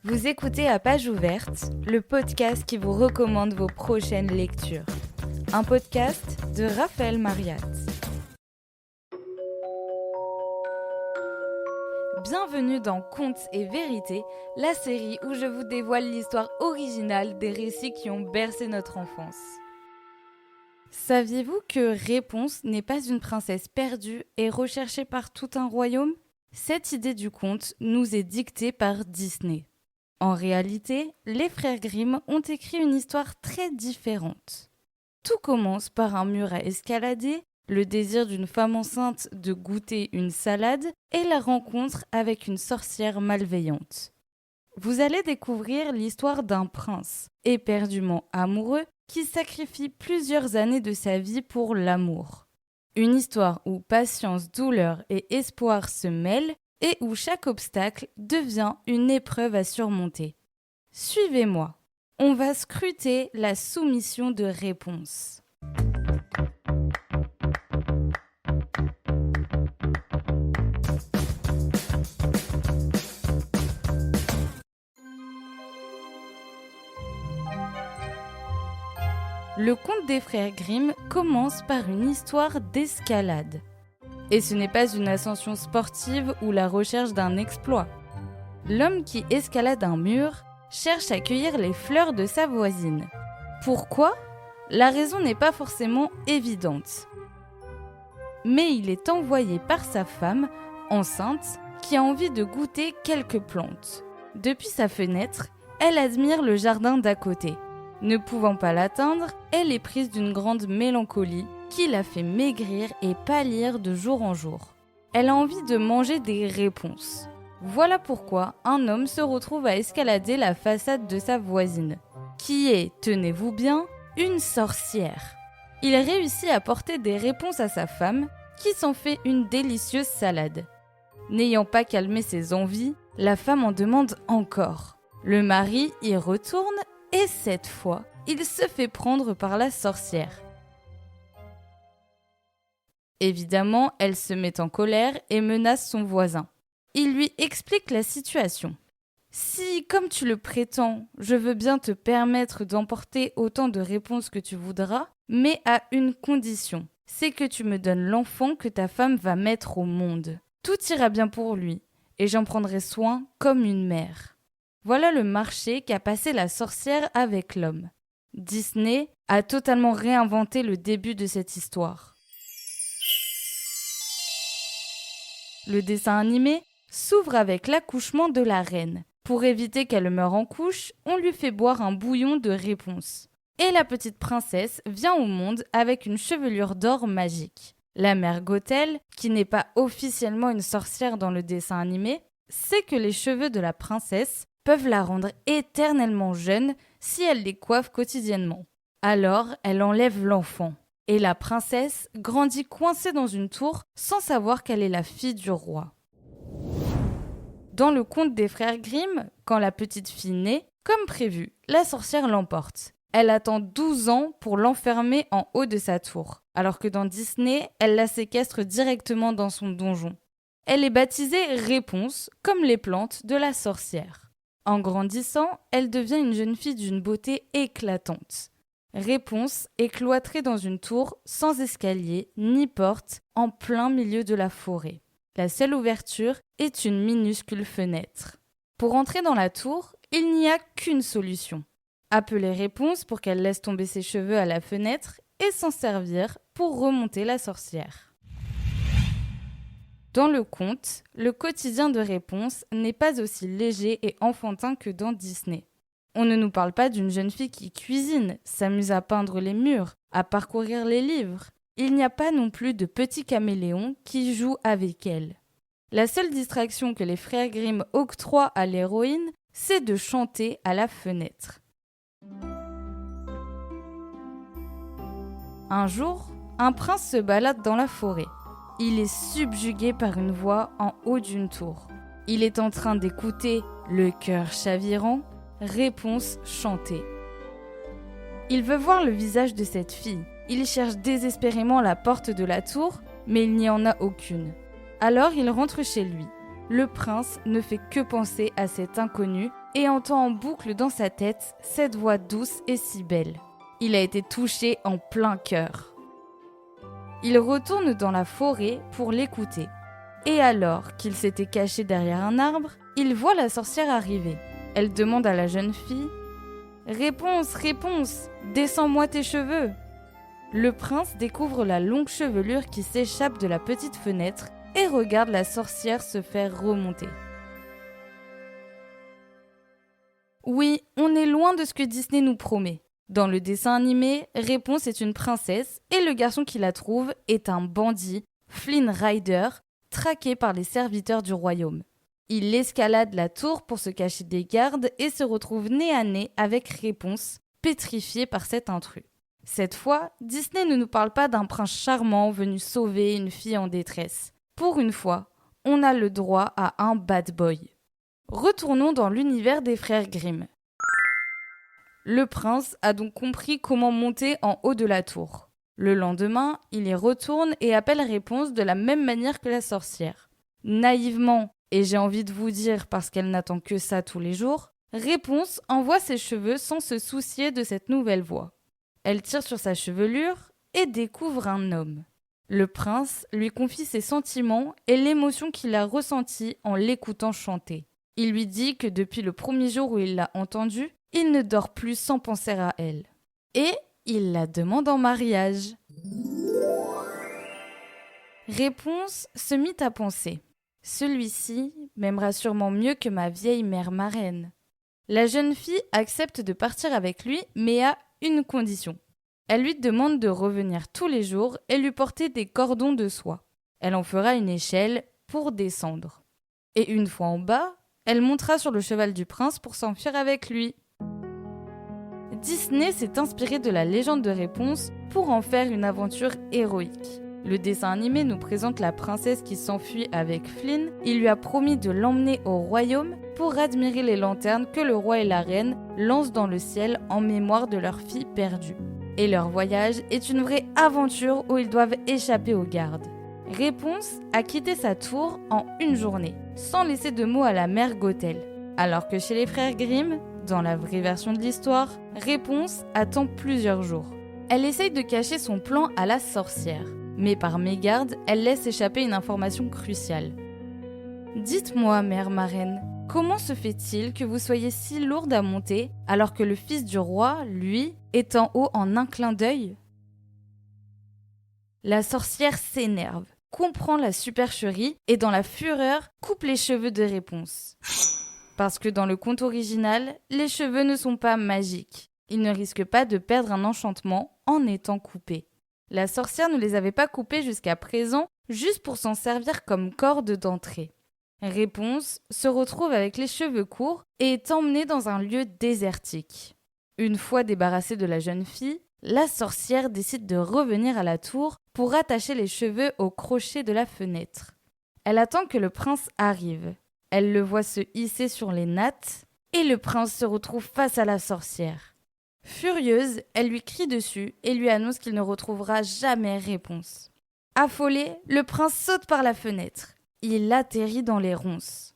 Vous écoutez À Page Ouverte, le podcast qui vous recommande vos prochaines lectures. Un podcast de Raphaël Mariat. Bienvenue dans Contes et Vérités, la série où je vous dévoile l'histoire originale des récits qui ont bercé notre enfance. Saviez-vous que Réponse n'est pas une princesse perdue et recherchée par tout un royaume ? Cette idée du conte nous est dictée par Disney. En réalité, les frères Grimm ont écrit une histoire très différente. Tout commence par un mur à escalader, le désir d'une femme enceinte de goûter une salade et la rencontre avec une sorcière malveillante. Vous allez découvrir l'histoire d'un prince, éperdument amoureux, qui sacrifie plusieurs années de sa vie pour l'amour. Une histoire où patience, douleur et espoir se mêlent et où chaque obstacle devient une épreuve à surmonter. Suivez-moi, on va scruter la soumission de Réponse. Le conte des frères Grimm commence par une histoire d'escalade. Et ce n'est pas une ascension sportive ou la recherche d'un exploit. L'homme qui escalade un mur cherche à cueillir les fleurs de sa voisine. Pourquoi ? La raison n'est pas forcément évidente. Mais il est envoyé par sa femme, enceinte, qui a envie de goûter quelques plantes. Depuis sa fenêtre, elle admire le jardin d'à côté. Ne pouvant pas l'atteindre, elle est prise d'une grande mélancolie qui la fait maigrir et pâlir de jour en jour. Elle a envie de manger des réponses. Voilà pourquoi un homme se retrouve à escalader la façade de sa voisine, qui est, tenez-vous bien, une sorcière. Il réussit à porter des réponses à sa femme, qui s'en fait une délicieuse salade. N'ayant pas calmé ses envies, la femme en demande encore. Le mari y retourne et cette fois, il se fait prendre par la sorcière. Évidemment, elle se met en colère et menace son voisin. Il lui explique la situation. « Si, comme tu le prétends, je veux bien te permettre d'emporter autant de réponses que tu voudras, mais à une condition, c'est que tu me donnes l'enfant que ta femme va mettre au monde. Tout ira bien pour lui, et j'en prendrai soin comme une mère. » Voilà le marché qu'a passé la sorcière avec l'homme. Disney a totalement réinventé le début de cette histoire. Le dessin animé s'ouvre avec l'accouchement de la reine. Pour éviter qu'elle meure en couche, on lui fait boire un bouillon de réponse. Et la petite princesse vient au monde avec une chevelure d'or magique. La mère Gothel, qui n'est pas officiellement une sorcière dans le dessin animé, sait que les cheveux de la princesse peuvent la rendre éternellement jeune si elle les coiffe quotidiennement. Alors, elle enlève l'enfant. Et la princesse grandit coincée dans une tour sans savoir qu'elle est la fille du roi. Dans le conte des frères Grimm, quand la petite fille naît, comme prévu, la sorcière l'emporte. Elle attend 12 ans pour l'enfermer en haut de sa tour, alors que dans Disney, elle la séquestre directement dans son donjon. Elle est baptisée Réponse, comme les plantes de la sorcière. En grandissant, elle devient une jeune fille d'une beauté éclatante. Réponse est cloîtrée dans une tour sans escalier ni porte en plein milieu de la forêt. La seule ouverture est une minuscule fenêtre. Pour entrer dans la tour, il n'y a qu'une solution. Appeler Réponse pour qu'elle laisse tomber ses cheveux à la fenêtre et s'en servir pour remonter la sorcière. Dans le conte, le quotidien de Réponse n'est pas aussi léger et enfantin que dans Disney. On ne nous parle pas d'une jeune fille qui cuisine, s'amuse à peindre les murs, à parcourir les livres. Il n'y a pas non plus de petits caméléons qui jouent avec elle. La seule distraction que les frères Grimm octroient à l'héroïne, c'est de chanter à la fenêtre. Un jour, un prince se balade dans la forêt. Il est subjugué par une voix en haut d'une tour. Il est en train d'écouter, le cœur chavirant, Réponse chantée. Il veut voir le visage de cette fille. Il cherche désespérément la porte de la tour, mais il n'y en a aucune. Alors il rentre chez lui. le prince ne fait que penser à cet inconnu et entend en boucle dans sa tête cette voix douce et si belle. Il a été touché en plein cœur. Il retourne dans la forêt pour l'écouter. Et alors qu'il s'était caché derrière un arbre, il voit la sorcière arriver. Elle demande à la jeune fille « Réponse, réponse, descends-moi tes cheveux !» Le prince découvre la longue chevelure qui s'échappe de la petite fenêtre et regarde la sorcière se faire remonter. Oui, on est loin de ce que Disney nous promet. Dans le dessin animé, Réponse est une princesse et le garçon qui la trouve est un bandit, Flynn Rider, traqué par les serviteurs du royaume. Il escalade la tour pour se cacher des gardes et se retrouve nez à nez avec Réponse, pétrifié par cet intrus. Cette fois, Disney ne nous parle pas d'un prince charmant venu sauver une fille en détresse. Pour une fois, on a le droit à un bad boy. Retournons dans l'univers des frères Grimm. Le prince a donc compris comment monter en haut de la tour. Le lendemain, il y retourne et appelle Réponse de la même manière que la sorcière. Naïvement, et j'ai envie de vous dire parce qu'elle n'attend que ça tous les jours, Réponse envoie ses cheveux sans se soucier de cette nouvelle voix. Elle tire sur sa chevelure et découvre un homme. Le prince lui confie ses sentiments et l'émotion qu'il a ressentie en l'écoutant chanter. Il lui dit que depuis le premier jour où il l'a entendue, il ne dort plus sans penser à elle. Et il la demande en mariage. Réponse se mit à penser. Celui-ci m'aimera sûrement mieux que ma vieille mère marraine. La jeune fille accepte de partir avec lui, mais à une condition. Elle lui demande de revenir tous les jours et lui porter des cordons de soie. Elle en fera une échelle pour descendre. Et une fois en bas, elle montera sur le cheval du prince pour s'enfuir avec lui. Disney s'est inspiré de la légende de Réponse pour en faire une aventure héroïque. Le dessin animé nous présente la princesse qui s'enfuit avec Flynn. Il lui a promis de l'emmener au royaume pour admirer les lanternes que le roi et la reine lancent dans le ciel en mémoire de leur fille perdue. Et leur voyage est une vraie aventure où ils doivent échapper aux gardes. Réponse a quitté sa tour en une journée, sans laisser de mots à la mère Gothel. Alors que chez les frères Grimm, dans la vraie version de l'histoire, Réponse attend plusieurs jours. Elle essaye de cacher son plan à la sorcière, mais par mégarde, elle laisse échapper une information cruciale. « Dites-moi, mère marraine, comment se fait-il que vous soyez si lourde à monter alors que le fils du roi, lui, est en haut en un clin d'œil ?» La sorcière s'énerve, comprend la supercherie et dans la fureur, coupe les cheveux de Réponse. Parce que dans le conte original, les cheveux ne sont pas magiques. Ils ne risquent pas de perdre un enchantement en étant coupés. La sorcière ne les avait pas coupés jusqu'à présent, juste pour s'en servir comme corde d'entrée. Réponse se retrouve avec les cheveux courts et est emmenée dans un lieu désertique. Une fois débarrassée de la jeune fille, la sorcière décide de revenir à la tour pour attacher les cheveux au crochet de la fenêtre. Elle attend que le prince arrive. Elle le voit se hisser sur les nattes et le prince se retrouve face à la sorcière. Furieuse, elle lui crie dessus et lui annonce qu'il ne retrouvera jamais Réponse. Affolé, le prince saute par la fenêtre. Il atterrit dans les ronces.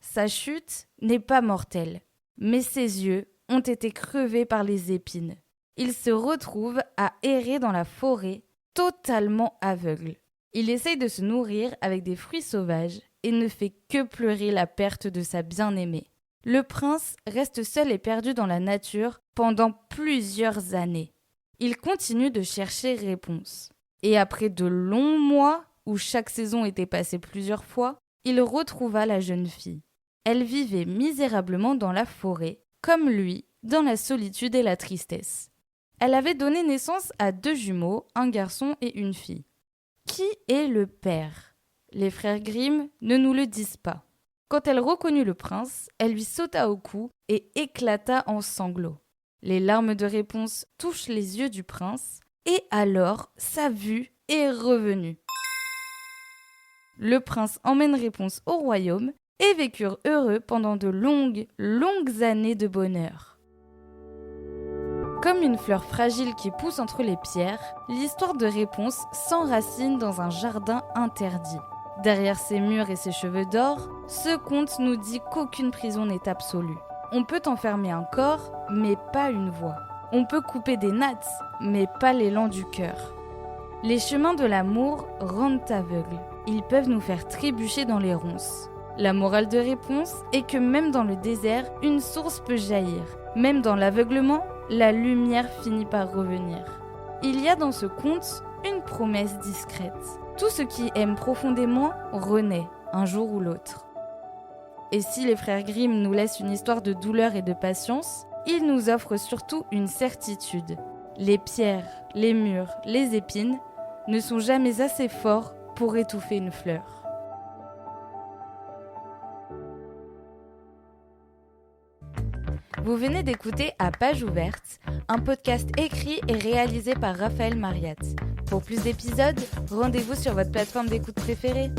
Sa chute n'est pas mortelle, mais ses yeux ont été crevés par les épines. Il se retrouve à errer dans la forêt, totalement aveugle. Il essaye de se nourrir avec des fruits sauvages et ne fait que pleurer la perte de sa bien-aimée. Le prince reste seul et perdu dans la nature pendant plusieurs années. Il continue de chercher Réponse. Et après de longs mois, où chaque saison était passée plusieurs fois, il retrouva la jeune fille. Elle vivait misérablement dans la forêt, comme lui, dans la solitude et la tristesse. Elle avait donné naissance à 2 jumeaux, un garçon et une fille. Qui est le père ? Les frères Grimm ne nous le disent pas. Quand elle reconnut le prince, elle lui sauta au cou et éclata en sanglots. Les larmes de Réponse touchent les yeux du prince, et alors sa vue est revenue. Le prince emmène Réponse au royaume et vécurent heureux pendant de longues années de bonheur. Comme une fleur fragile qui pousse entre les pierres, l'histoire de Réponse s'enracine dans un jardin interdit. Derrière ses murs et ses cheveux d'or, ce conte nous dit qu'aucune prison n'est absolue. On peut enfermer un corps, mais pas une voix. On peut couper des nattes, mais pas l'élan du cœur. Les chemins de l'amour rendent aveugles. Ils peuvent nous faire trébucher dans les ronces. La morale de réponse est que même dans le désert, une source peut jaillir. Même dans l'aveuglement, la lumière finit par revenir. Il y a dans ce conte une promesse discrète. Tout ce qui aime profondément renaît, un jour ou l'autre. Et si les frères Grimm nous laissent une histoire de douleur et de patience, ils nous offrent surtout une certitude. Les pierres, les murs, les épines ne sont jamais assez forts pour étouffer une fleur. Vous venez d'écouter À Page Ouverte, un podcast écrit et réalisé par Raphaël Mariat. Pour plus d'épisodes, rendez-vous sur votre plateforme d'écoute préférée.